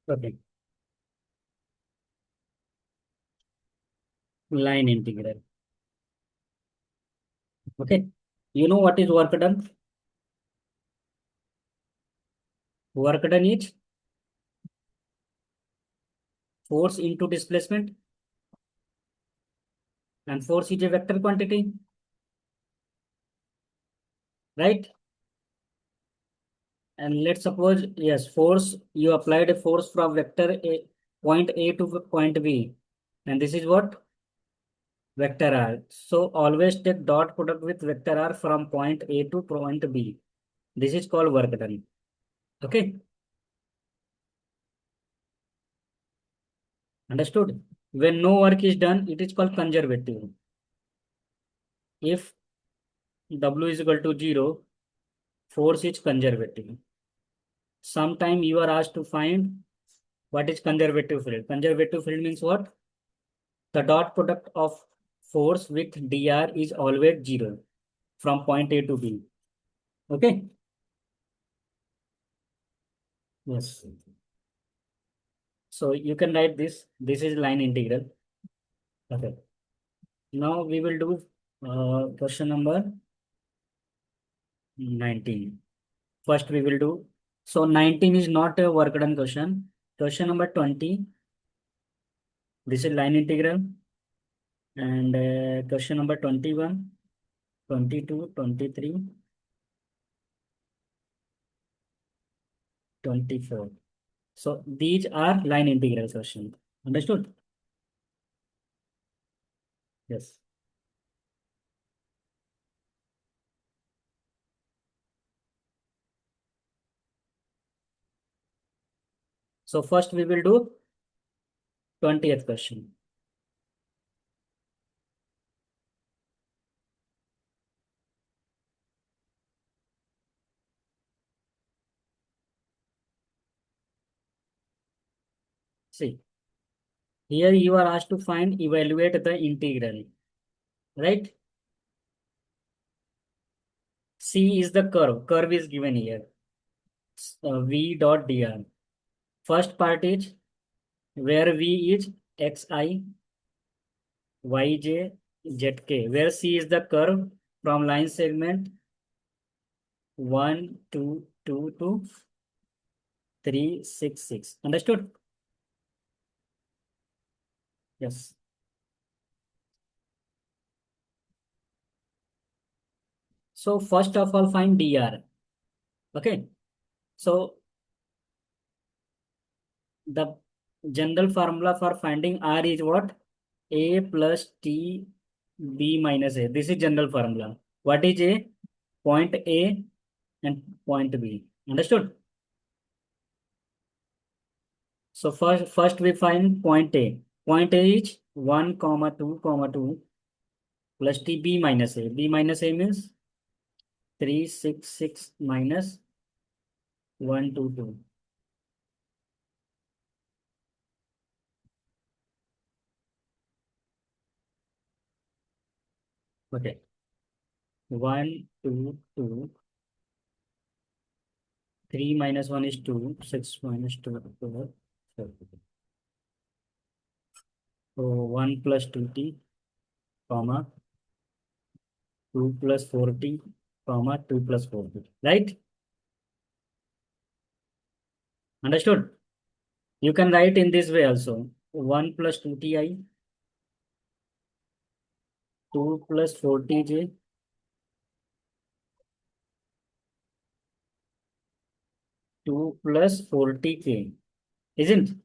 Okay. Line integral. Okay. You know what is work done? Work done is force into displacement, and force is a vector quantity, right? And let's suppose, yes, force, you applied a force from vector A, point A to point B. And this is what? Vector R. So always take dot product with vector R from point A to point B. This is called work done. Okay. Understood? When no work is done, it is called conservative. If W is equal to 0, force is conservative. Sometime you are asked to find what is conservative field. Conservative field means what? The dot product of force with dr is always 0 from point A to B. Okay? Yes. So you can write this. This is line integral. Okay. Now we will do question number 19. First we will do. So 19 is not a work done question. Question number 20. This is line integral. And question number 21, 22, 23, 24. So these are line integral questions. Understood? Yes. So first we will do 20th question. See, here you are asked to evaluate the integral, right? C is the curve. Curve is given here. V dot dr. First part is where V is xi, yj, zk. Where C is the curve from line segment 1, 2, 2 to 3, 6, 6. Understood? Yes. So first of all, find dr. Okay. So the general formula for finding r is what? A plus t b minus a. This is general formula. What is a? Point A and point B. Understood? So first we find point A. Point A is 1 comma 2 comma 2 plus t b minus a. B minus a means 3 6 6 minus 1 2 2. Okay. 1 2 2. 3 minus 1 is 2. 6 minus 2 4. So 1 plus 2t comma 2 plus 4t comma 2 plus 4t. Right? Understood? You can write in this way also. 1 plus 2ti, 2 plus 4tj, 2 plus 40k. Isn't?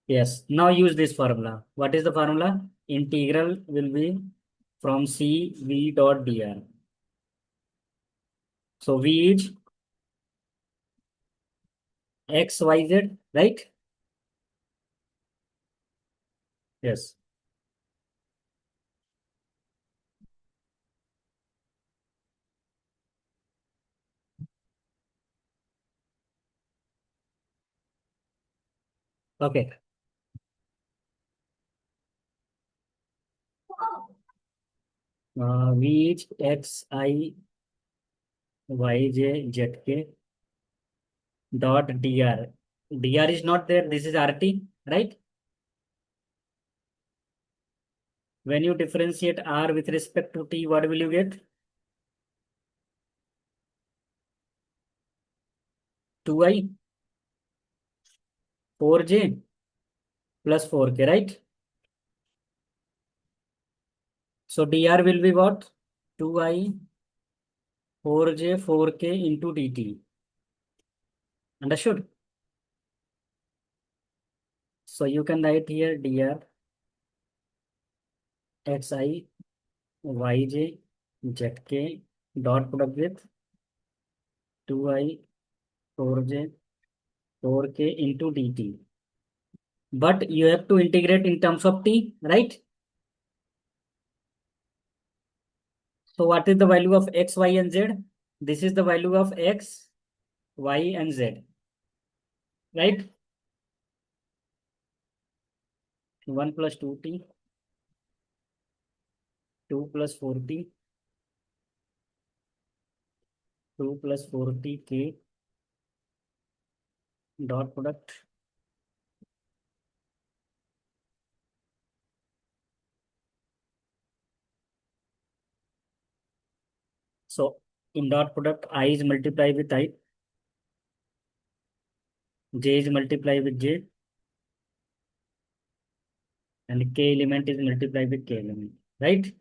Yes. Now use this formula. What is the formula? Integral will be from C V dot dr. So V is x, y, z, right? Yes. Okay. V is x, I, y, j, z, k. dot dr. Dr is not there. This is RT, right? When you differentiate R with respect to T, what will you get? 2i 4j plus 4k, right? So dr will be what? 2i 4j 4k into dt. Understood? So you can write here dr xi yj zk dot product with 2i 4j 4k into dt. But you have to integrate in terms of t, right? So what is the value of x, y, and z? This is the value of x, y, and z, right? 1 plus 2t, 2 plus 4t, 2 plus 4tk dot product. So in dot product, I is multiplied with I, j is multiplied with j, and k element is multiplied with k element, right?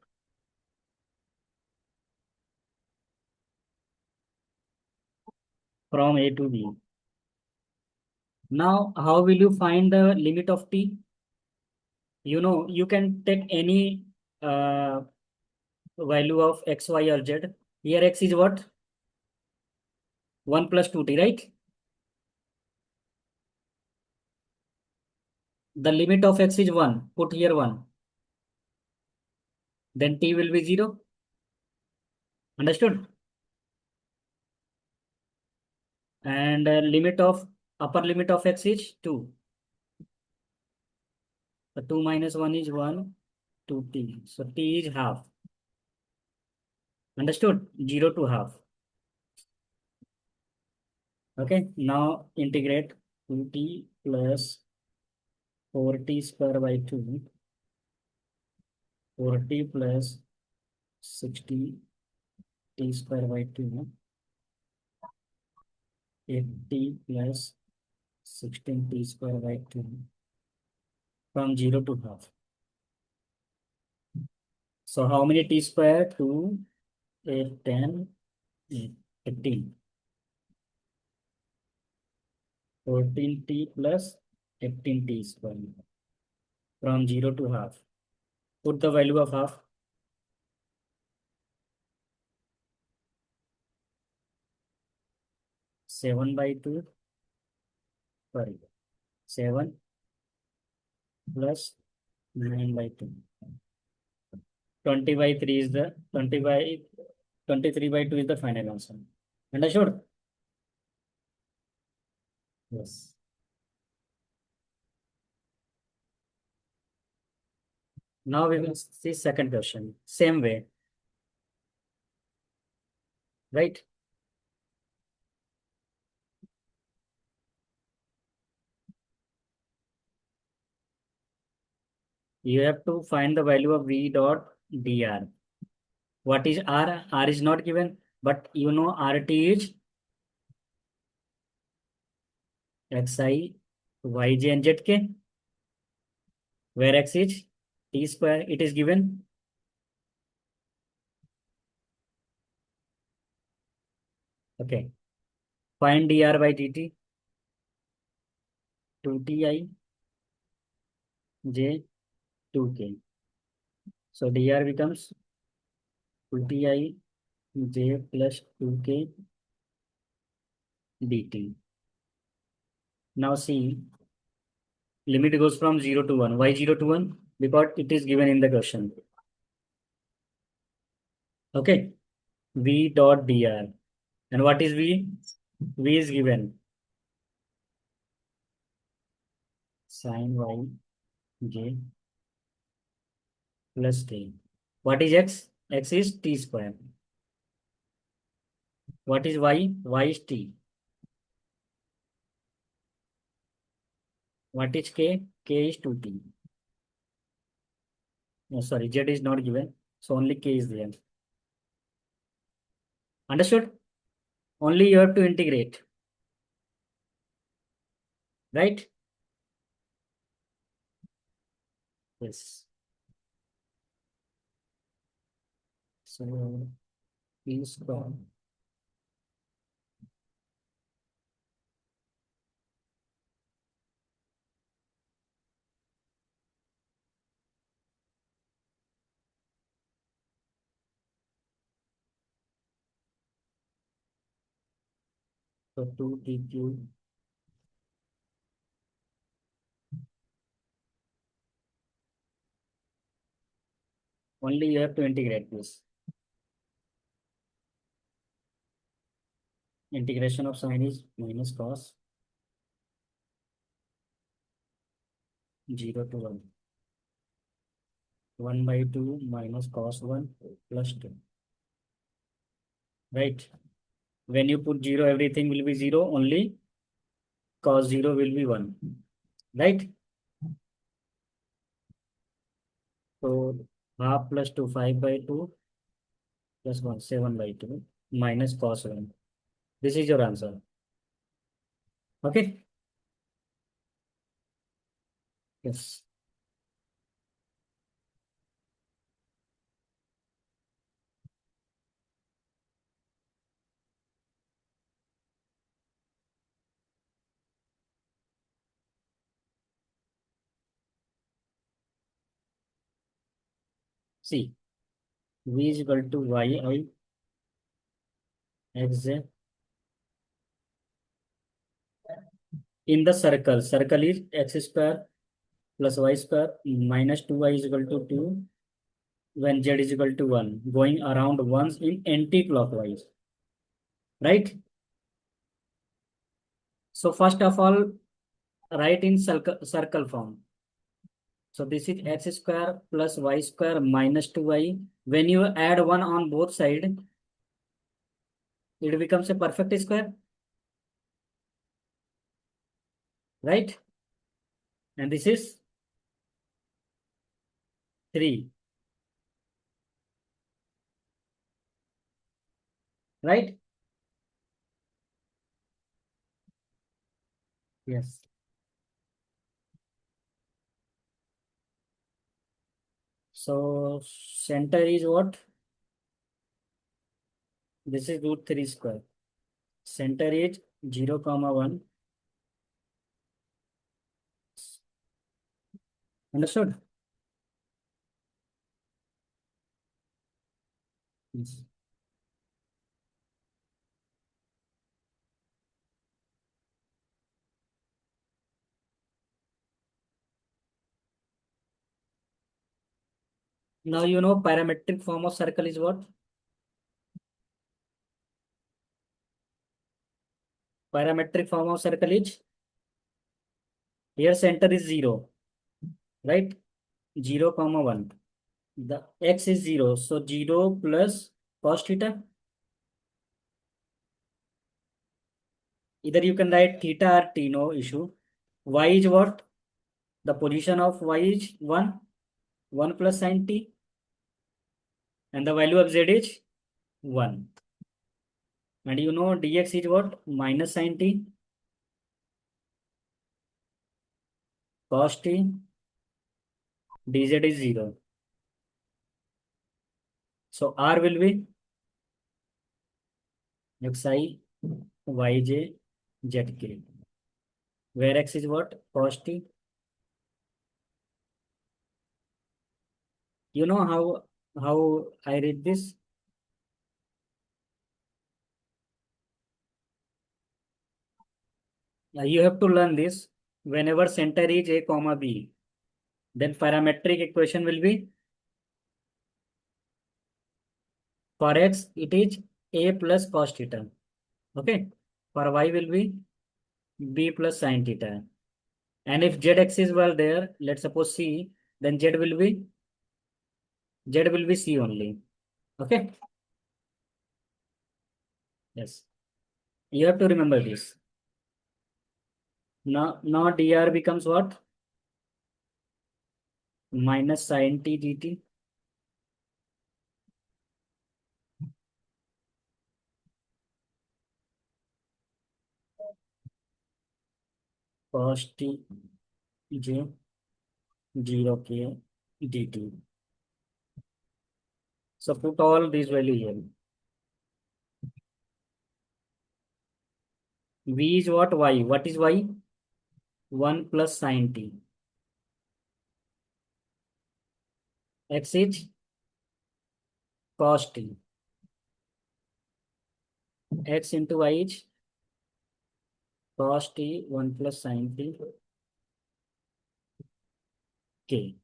From A to B. Now, how will you find the limit of t? You can take any uh, value of x, y, or z. Here x is what? 1 plus 2t, right? The limit of x is 1. Put here 1. Then t will be 0. Understood? And upper limit of x is 2. So 2 minus 1 is 1, 2t. So t is half. Understood? 0 to half. Okay. Now integrate 2t plus 4t square by 2. 4t plus 60 t square by 2. 8t plus 16t square by 2 from 0 to half. So how many t square? 2, 8, 10, 8, 18. 14t plus 18t square from 0 to half. Put the value of half. 7 by 2, sorry, 7 plus 9 by 2. 20 by 3 is the 20 by 23 by 2 is the final answer. Understood? Yes. Now we will see second question. Same way, right? You have to find the value of v dot dr. What is r? R is not given, but you know rt is xi, yj, and zk, where x is t square. It is given. Okay. Find dr by dt. 2ti j 2k. So dr becomes 2ti j plus 2k dt. Now see, limit goes from 0 to 1. Why 0 to 1? Because it is given in the question. Okay. V dot dr. And what is V? V is given. Sin y j plus k. What is x? X is t square. What is y? Y is t. What is k? K is 2t. No, sorry, z is not given. So only k is there. Understood? Only you have to integrate. Right? Yes. So p square. So 2t cube. Only you have to integrate this. Integration of sine is minus cos 0 to 1. 1 by 2 minus cos 1 plus 2. Right? When you put 0, everything will be 0. Only cos 0 will be 1. Right? So half plus 2, 5 by 2 plus 1, 7 by 2 minus cos 1. This is your answer. Okay? Yes. See, v is equal to yi x in the circle. Circle is x square plus y square minus 2y is equal to 2 when z is equal to 1. Going around once in anti-clockwise. Right? So first of all, write in circle form. So this is x square plus y square minus 2y. When you add 1 on both sides, it becomes a perfect square. Right? And this is 3. Right? Yes. So center is what? This is root 3 square. Center is 0, comma 1. Understood? Yes. Now you know parametric form of circle is what? Parametric form of circle is here center is 0, right? 0, comma 1. The x is 0. So 0 plus cos theta. Either you can write theta or t, no issue. Y is what? The position of y is 1. 1 plus sin t. And the value of z is 1. And you know dx is what? Minus sin t. Cos t. Dz is 0. So r will be xi, yj, zk. Where x is what? Cos t. You know how I read this? You have to learn this. Whenever center is a comma b, then parametric equation will be for x it is a plus cos theta. Okay. For y will be b plus sin theta. And if z axis were there, let's suppose c, then z will be c only. Okay. Yes. You have to remember this. Now dr becomes what? Minus sin t dt cos t j 0 k dt. So put all these value here. V is what? Y. What is y? 1 plus sin t. X is cos t. X into y is cos t 1 plus sin t k.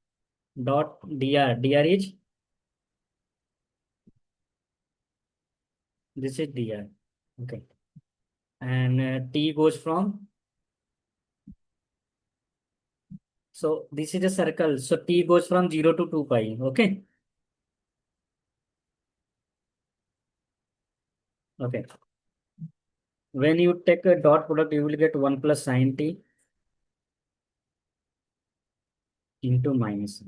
Dot dr. Dr is, this is dr. Okay. And t goes from, so this is a circle. So t goes from 0 to 2 pi. Okay. Okay. When you take a dot product, you will get 1 plus sin t into minus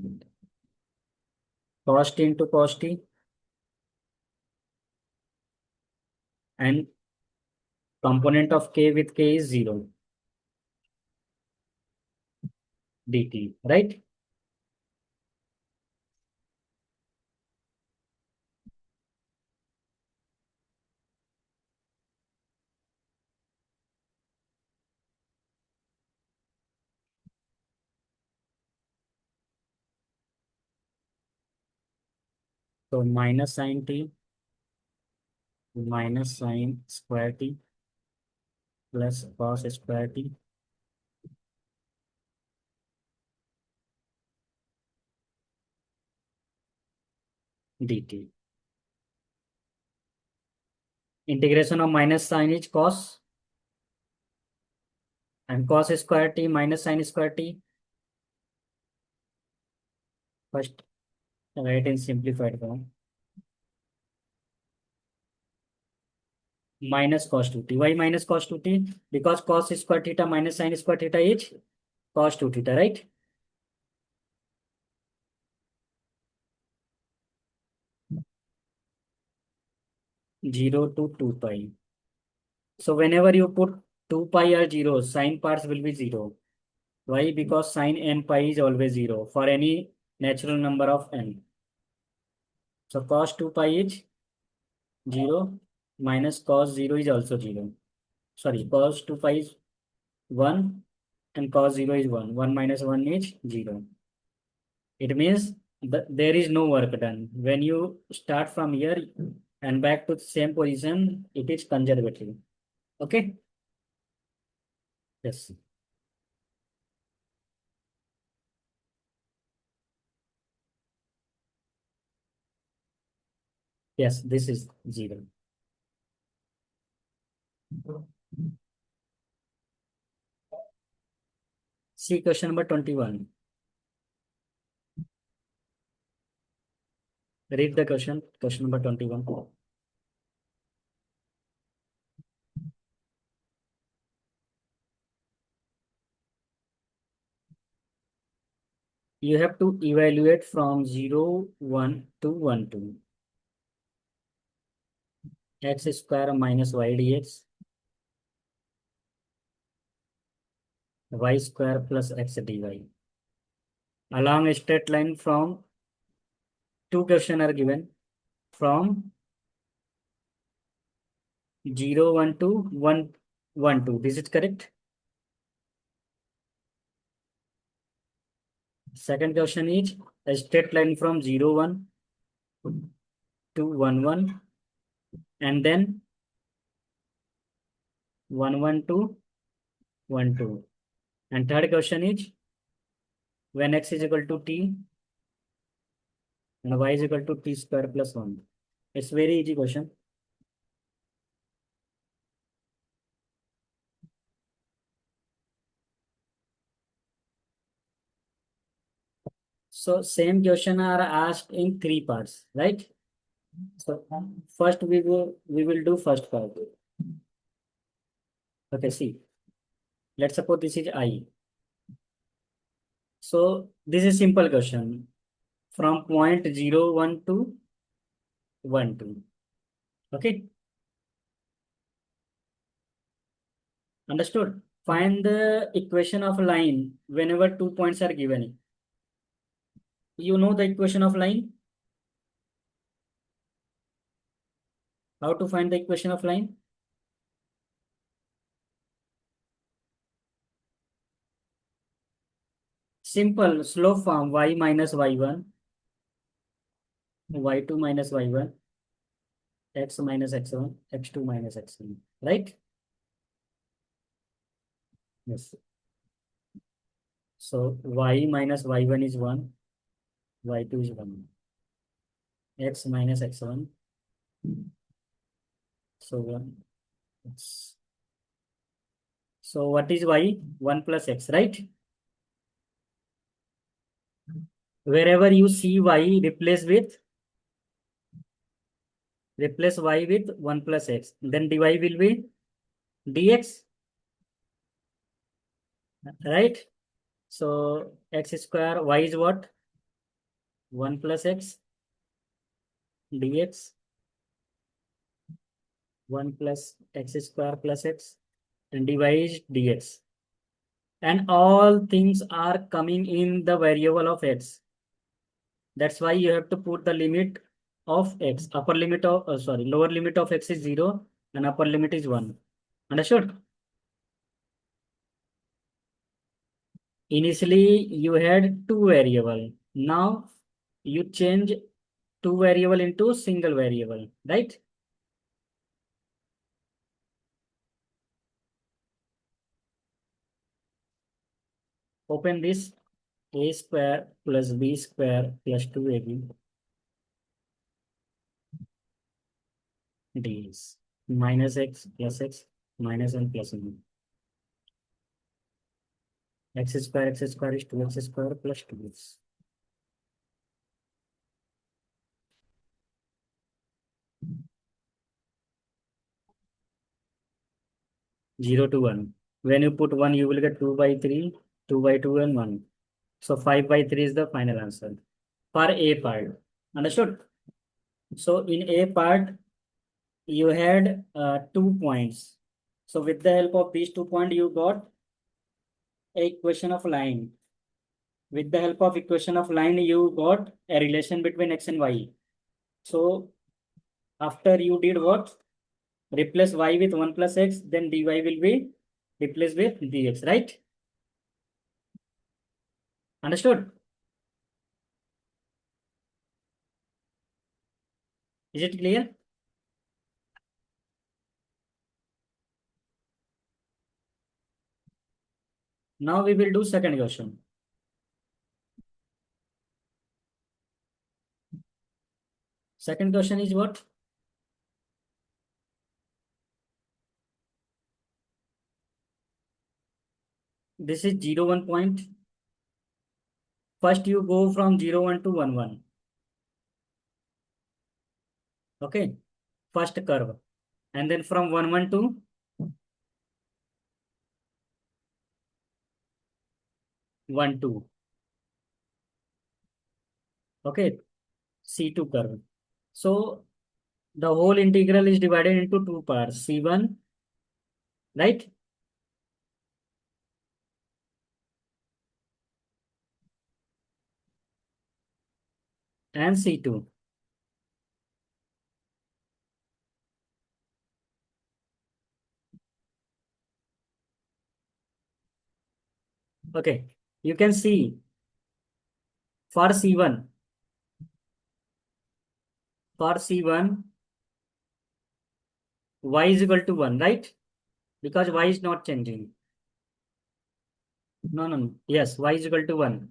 cos t into cos t, and component of k with k is 0 dt, right? So minus sin t minus sin square t plus cos square t dt. Integration of minus sin is cos, and cos square t minus sin square t. First, write in simplified form. Minus cos 2t. Why minus cos 2t? Because cos square theta minus sin square theta is cos 2 theta, right? Zero to 2 pi. So whenever you put 2 pi or 0, sine parts will be 0. Why? Because sine n pi is always 0 for any natural number of n. So cos 2 pi is 0 minus cos 0 is also 0. Sorry, cos 2 pi is 1 and cos 0 is 1. 1 minus 1 is 0. It means that there is no work done. When you start from here and back to the same position, it is conservative. Okay? Yes. Yes, this is 0. See question number 21. Read the question number 21. You have to evaluate from 0, 1 to 1, 2. X square minus y dx, y square plus x dy. Along a straight line from, two questions are given, from 0, 1 to 1, 1, 2. This is correct. Second question is a straight line from 0, 1 to 1, 1, and then 1, 1 to 1, 2. And third question is when x is equal to t and y is equal to t square plus 1. It's very easy question. So same question are asked in three parts, right? So first we will do first part. Okay, see. Let's suppose this is I. So this is simple question from point 0, 1 to 1, 2. Okay, understood? Find the equation of line whenever 2 points are given. You know the equation of line? How to find the equation of line? Simple slope form y minus y1, y2 minus y1, x minus x1, x2 minus x1. Right? Yes. So y minus y1 is 1, y2 is 1, x minus x1, so 1. So what is y? 1 plus x, right? Wherever you see y, replace y with 1 plus x. Then dy will be dx, right? So x square, y is what? 1 plus x dx, 1 plus x square plus x, and dy is dx. And all things are coming in the variable of x. That's why you have to put the limit of x. Upper limit of, lower limit of x is 0 and upper limit is 1. Understood? Initially, you had two variable. Now, you change two variable into single variable, right? Open this a square plus b square plus 2ab ds minus x minus 1 plus 1. X square is 2x square plus 2x. 0 to 1. When you put 1, you will get 2 by 3, 2 by 2 and 1. So 5 by 3 is the final answer for A part. Understood? So in A part, you had 2 points. So with the help of these 2 points, you got a equation of line. With the help of equation of line, you got a relation between x and y. So after you did what? Replace y with 1 plus x, then dy will be replaced with dx, right? Understood? Is it clear? Now we will do second question. Second question is what? This is 0, 1 point. First you go from 0, 1 to 1, 1. Okay. First curve. And then from 1, 1 to 1, 2. Okay. C2 curve. So the whole integral is divided into two parts. C1, right? And C2. Okay. You can see for C1, y is equal to 1, right? Because y is not changing. No, no, no. Yes, y is equal to 1.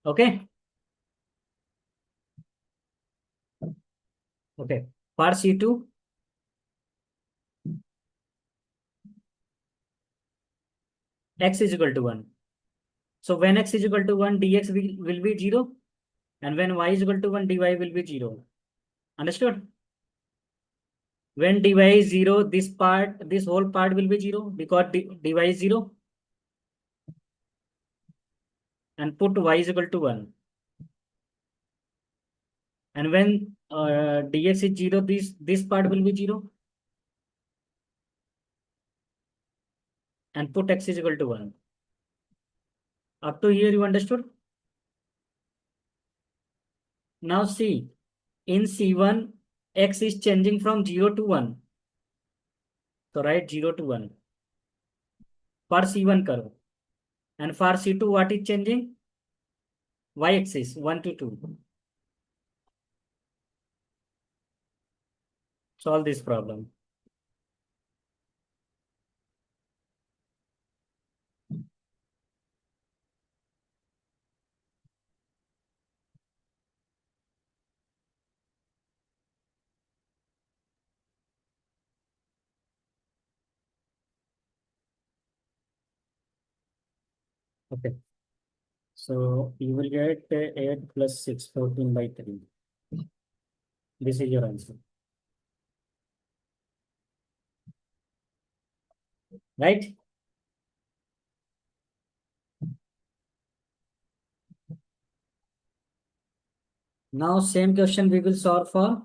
Okay. Okay. For C2, x is equal to 1. So when x is equal to 1, dx will be 0. And when y is equal to 1, dy will be 0. Understood? When dy is 0, this whole part will be 0 because dy is 0, and put y is equal to 1. And when dx is 0, this part will be 0, and put x is equal to 1. Up to here you understood? Now see, in C1, x is changing from 0 to 1. So write 0 to 1 for C1 curve. And for C2, what is changing? Y axis 1 to 2. Solve this problem. Okay. So you will get 8 plus 6, 14 by 3. This is your answer. Right? Now same question we will solve for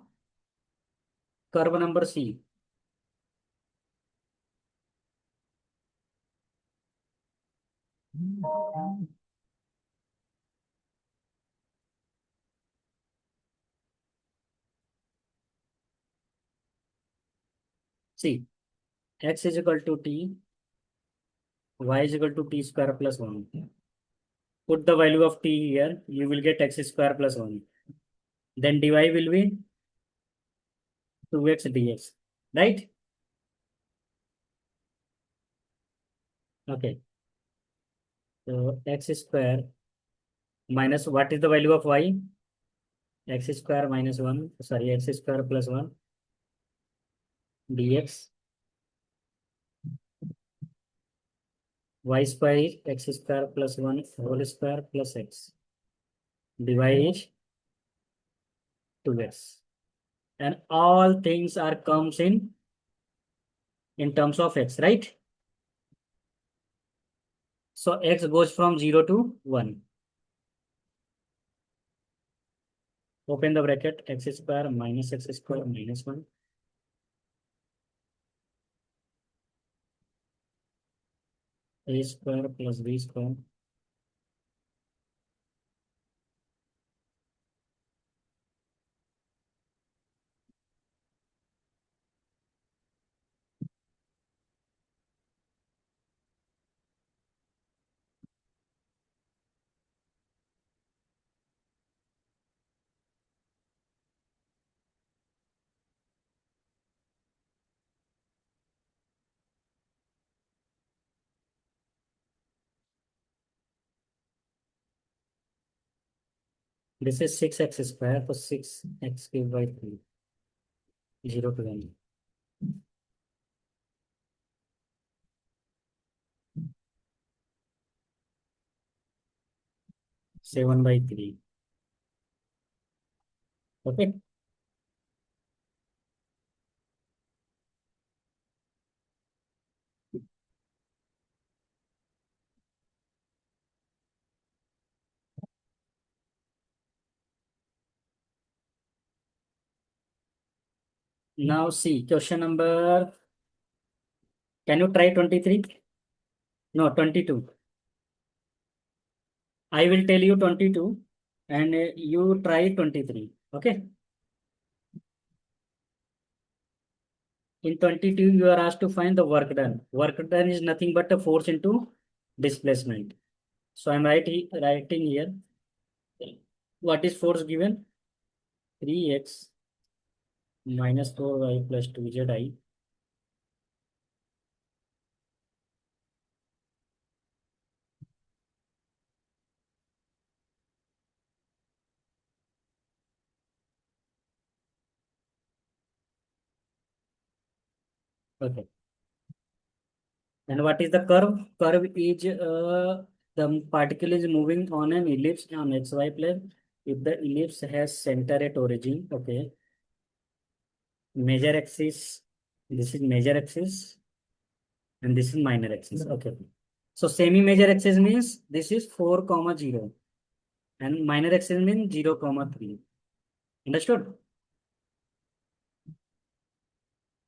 curve number C. See, x is equal to t, y is equal to t square plus 1. Put the value of t here, you will get x square plus 1. Then dy will be 2x dx. Right? Okay. So x square minus what is the value of y? X square minus 1, sorry, x square plus 1 dx. Y square is x square plus 1 whole square plus x. Dy is 2x. And all things are comes in terms of x, right? So x goes from 0 to 1. Open the bracket, x square minus x square minus 1. A square plus b square. This is 6x square, so 6x cubed by 3. 0 to 1. 7 by 3. Okay. Now see question number. Can you try 23? No, 22. I will tell you 22 and you try 23. Okay. In 22, you are asked to find the work done. Work done is nothing but a force into displacement. So I'm writing here. What is force given? 3x minus 4y plus 2zi. Okay. And what is the curve? Curve is the particle is moving on an ellipse on xy plane. If the ellipse has center at origin, okay. Major axis This is major axis and this is minor axis. Okay. So semi-major axis means this is 4 comma 0 and minor axis means 0 comma 3. Understood?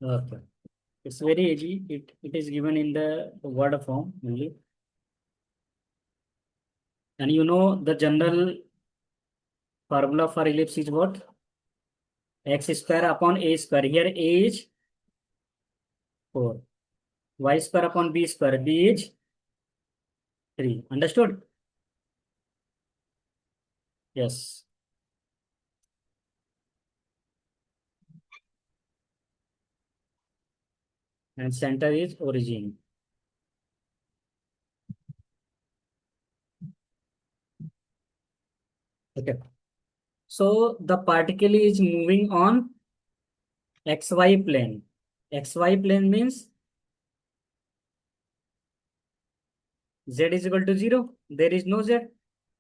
Okay. It's very easy. It is given in the word form only. And you know the general formula for ellipse is what? X square upon a square. Here a is 4. Y square upon b square. B is 3. Understood? Yes. And center is origin. Okay. So the particle is moving on XY plane. XY plane means Z is equal to 0. There is no Z.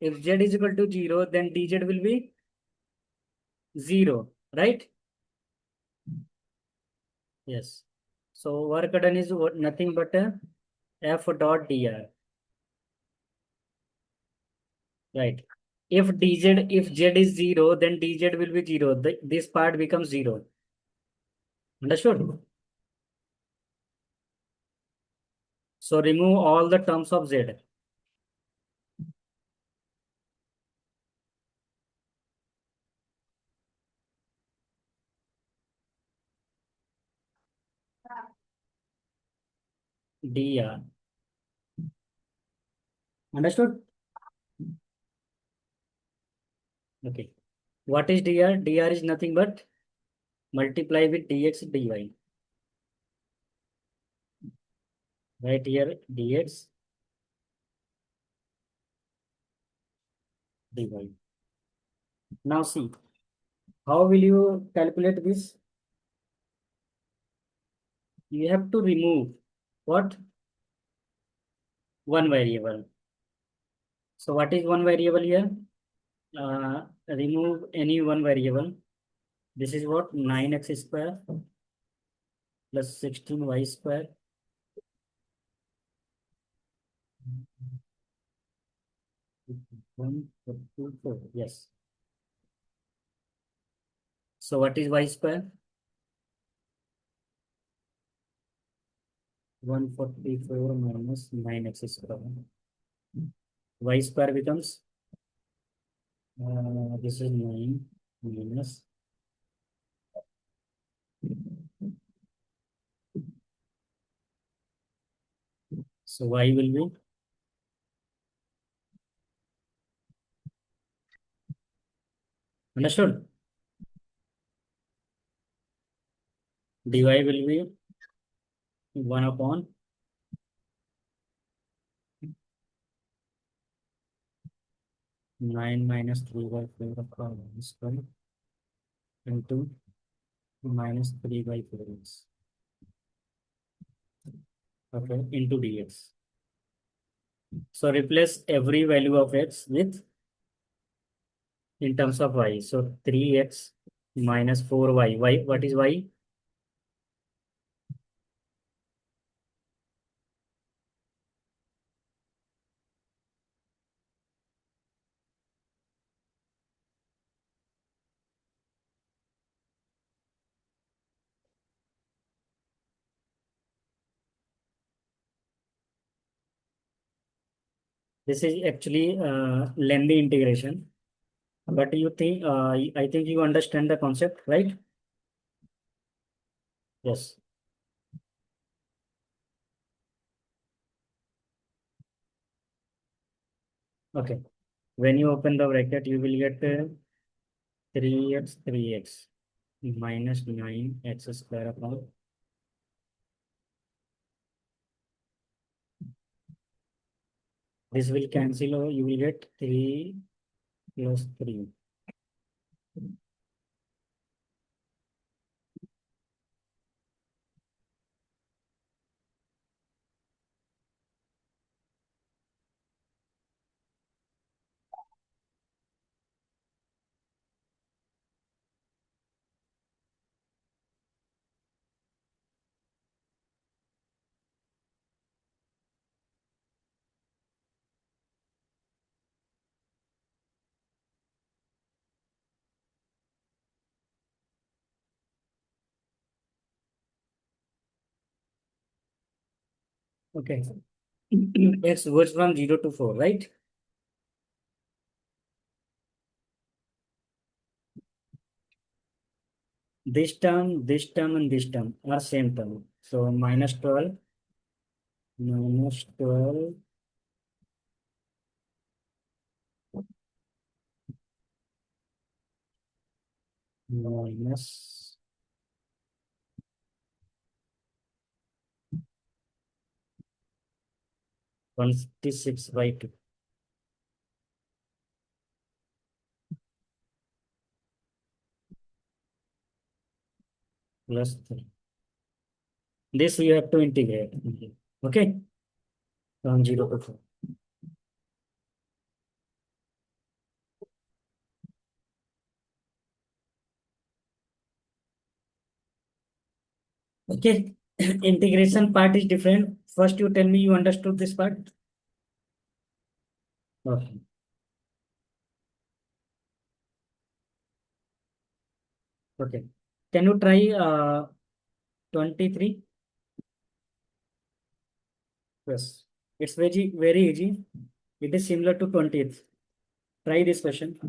If Z is equal to 0, then dz will be 0. Right? Yes. So work done is nothing but F dot dr. Right. If Z is 0, then dz will be 0. This part becomes 0. Understood? So remove all the terms of Z. Dr. Understood? Okay. What is dr? Dr is nothing but multiply with dx dy. Right here dx dy. Now see, how will you calculate this? You have to remove what? One variable. So what is one variable here? Remove any one variable. This is what? 9x square plus 16y square. One, two, four. Yes. So what is y square? 144 minus 9x square. Y square becomes this is 9 minus. So y will be understood. Dy will be 1 upon 9 minus 3 by 4 upon square into minus 3 by 4x. Okay, into dx. So replace every value of x with in terms of y. So 3x minus 4y. Y, what is y? This is actually lengthy integration. But you think, I think you understand the concept, right? Yes. Okay. When you open the bracket, you will get 3x minus 9x square upon. This will cancel, or you will get 3 plus 3. Okay. X goes from 0 to 4, right? And this term are same term. So minus 12 minus 156 by 2 plus 3. This you have to integrate. Okay. From 0 to 4. Okay. Integration part is different. First, you tell me you understood this part. Okay. Okay. Can you try 23? Yes. It's very easy. It is similar to 20th. Try this question.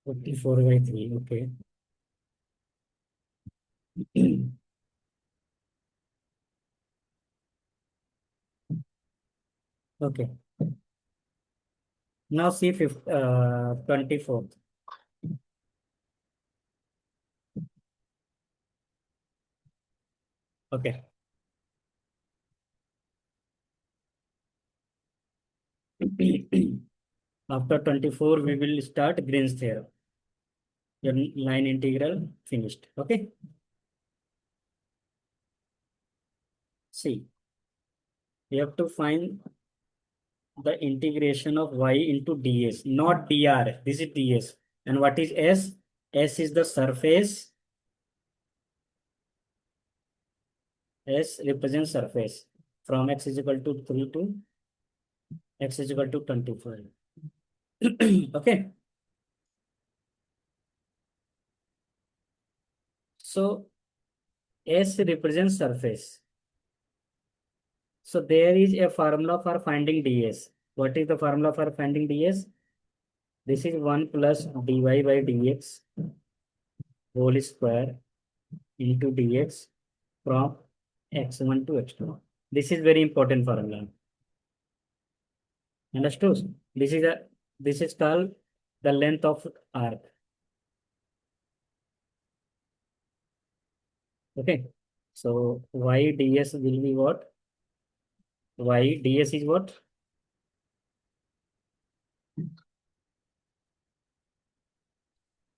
44 by 3. Okay. Okay. Now see 24th. Okay. After 24, we will start Green's theorem. Your line integral finished. Okay. See, we have to find the integration of y into ds, not dr. This is ds. And what is s? S is the surface. S represents surface from x is equal to 3 to x is equal to 24. Okay. So S represents surface. So there is a formula for finding ds. What is the formula for finding ds? This is 1 plus dy by dx whole square into dx from x1 to x2. This is very important formula. Understood? This is called the length of arc. Okay. So y ds will be what? Y ds is what?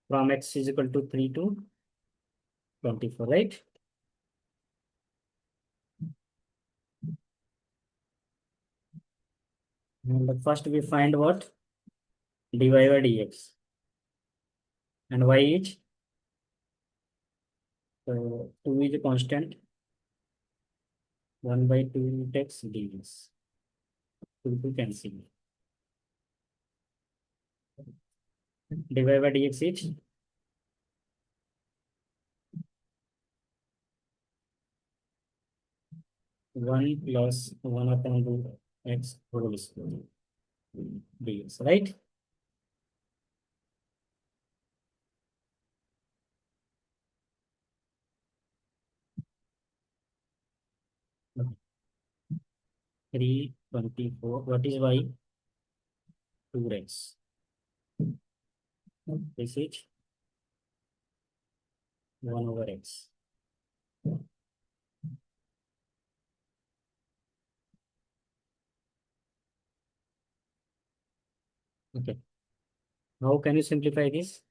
From x is equal to 3 to 24, right? And first we find what? Dy by dx. And y is 2 is a constant. 1 by 2 takes dx. 2 to cancel. Dy by dx is 1 plus 1 upon root x whole square dx, right? Okay. 324. What is y? 2x. This is 1 over x. Okay. How can you simplify this?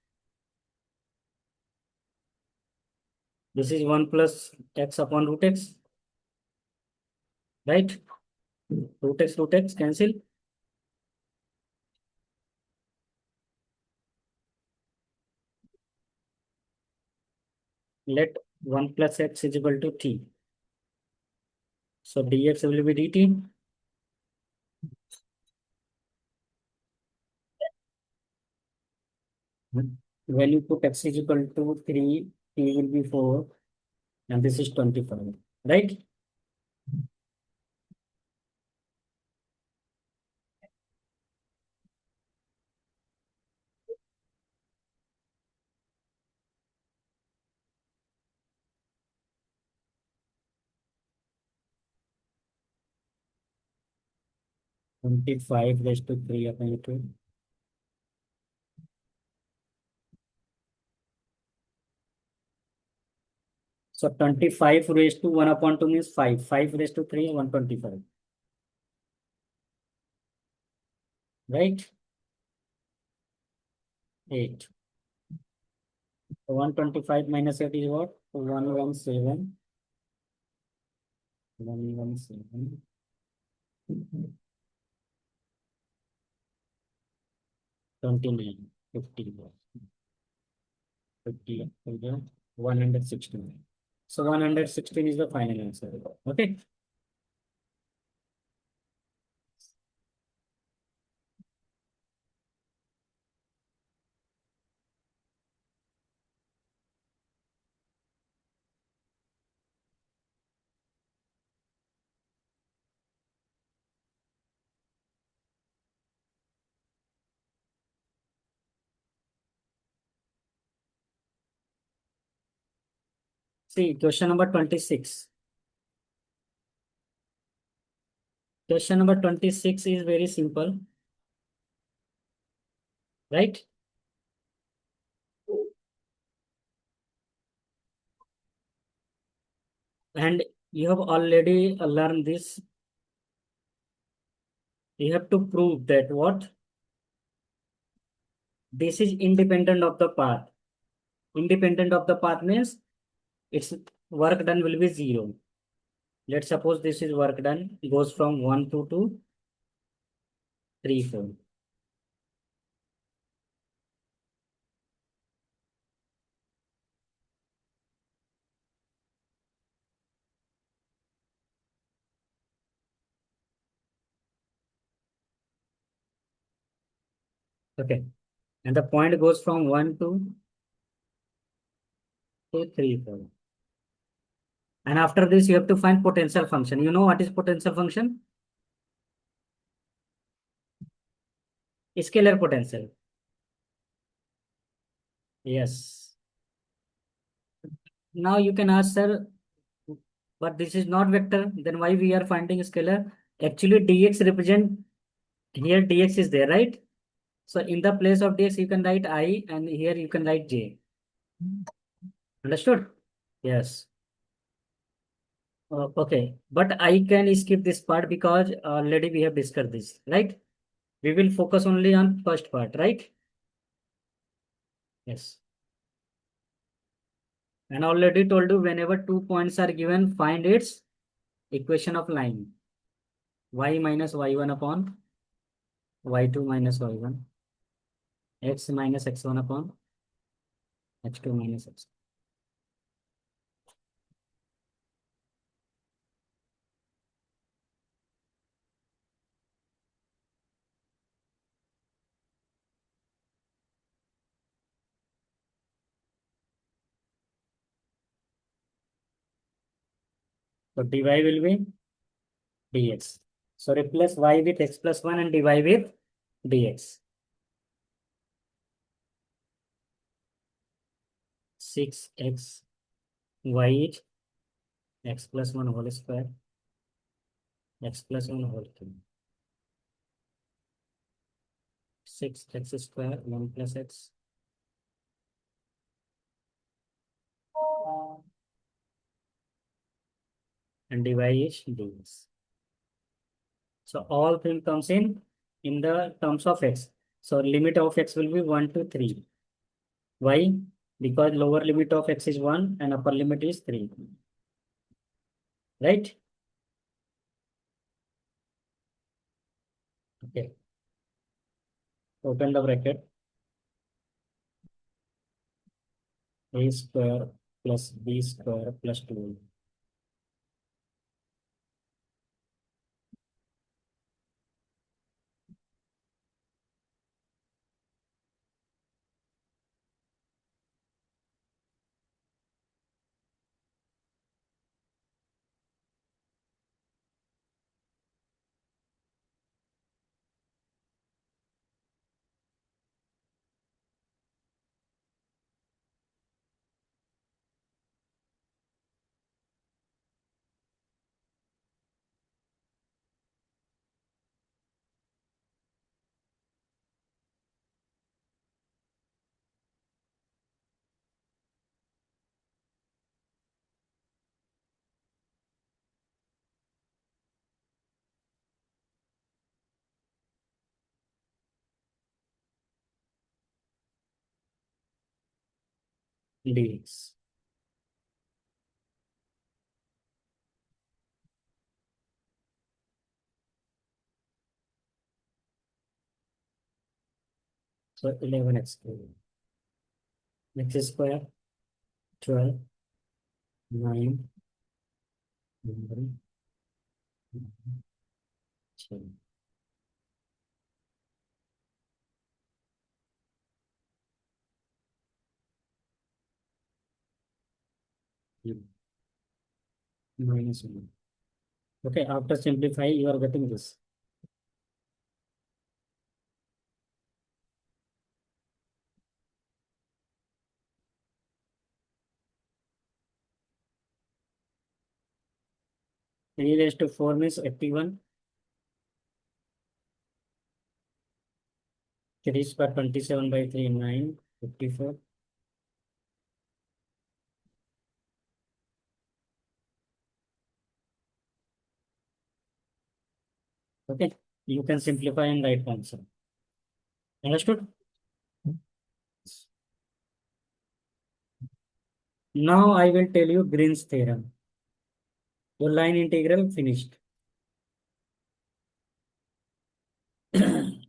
This is 1 plus x upon root x, right? Root x cancel. Let 1 plus x is equal to t. So dx will be dt. When you put x is equal to 3, t will be 4, and this is 25, right? Twenty-five raised to 3 upon 2. So 25 raised to 1 upon 2 means 5. 5 raised to 3, 125. Right? 8. 125 minus 8 is what? 117. 117. 29. 50. 50. 116. So 116 is the final answer. Okay. See, question number 26. Question number 26 is very simple, right? And you have already learned this. You have to prove that what? This is independent of the path. Independent of the path means its work done will be 0. Let's suppose this is work done goes from 1 to 2, 3, 4. Okay. And the point goes from 1 to 3, 4. And after this, you have to find potential function. You know what is potential function? Scalar potential. Yes. Now you can ask, sir, but this is not vector. Then why we are finding scalar? Actually, dx represent here. Dx is there, right? So in the place of dx, you can write I, and here you can write j. Understood? Yes. Okay, but I can skip this part because already we have discussed this, right? We will focus only on first part, right? Yes. And already told you whenever 2 points are given, find its equation of line. Y minus y1 upon y2 minus y1, x minus x1 upon x2 minus x. So dy will be dx. So replace y with x plus 1 and dy with dx. 6x y is x plus 1 whole square, x plus 1 whole cube. 6x square 1 plus x and dy is dx. So all thing comes in the terms of x. So limit of x will be 1 to 3. Why? Because lower limit of x is 1 and upper limit is 3. Right? Okay. Open the bracket. A square plus b square plus 2 dx. So 11x square. X square 12, 9, 11, minus 1. Okay, after simplify, you are getting this. Three raised to 4 means 81. 3 square 27 by 3, 9, 54. Okay, you can simplify and write answer. Understood? Now I will tell you Green's theorem. Your line integral finished.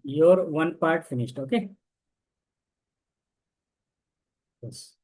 Your one part finished. Okay. Yes.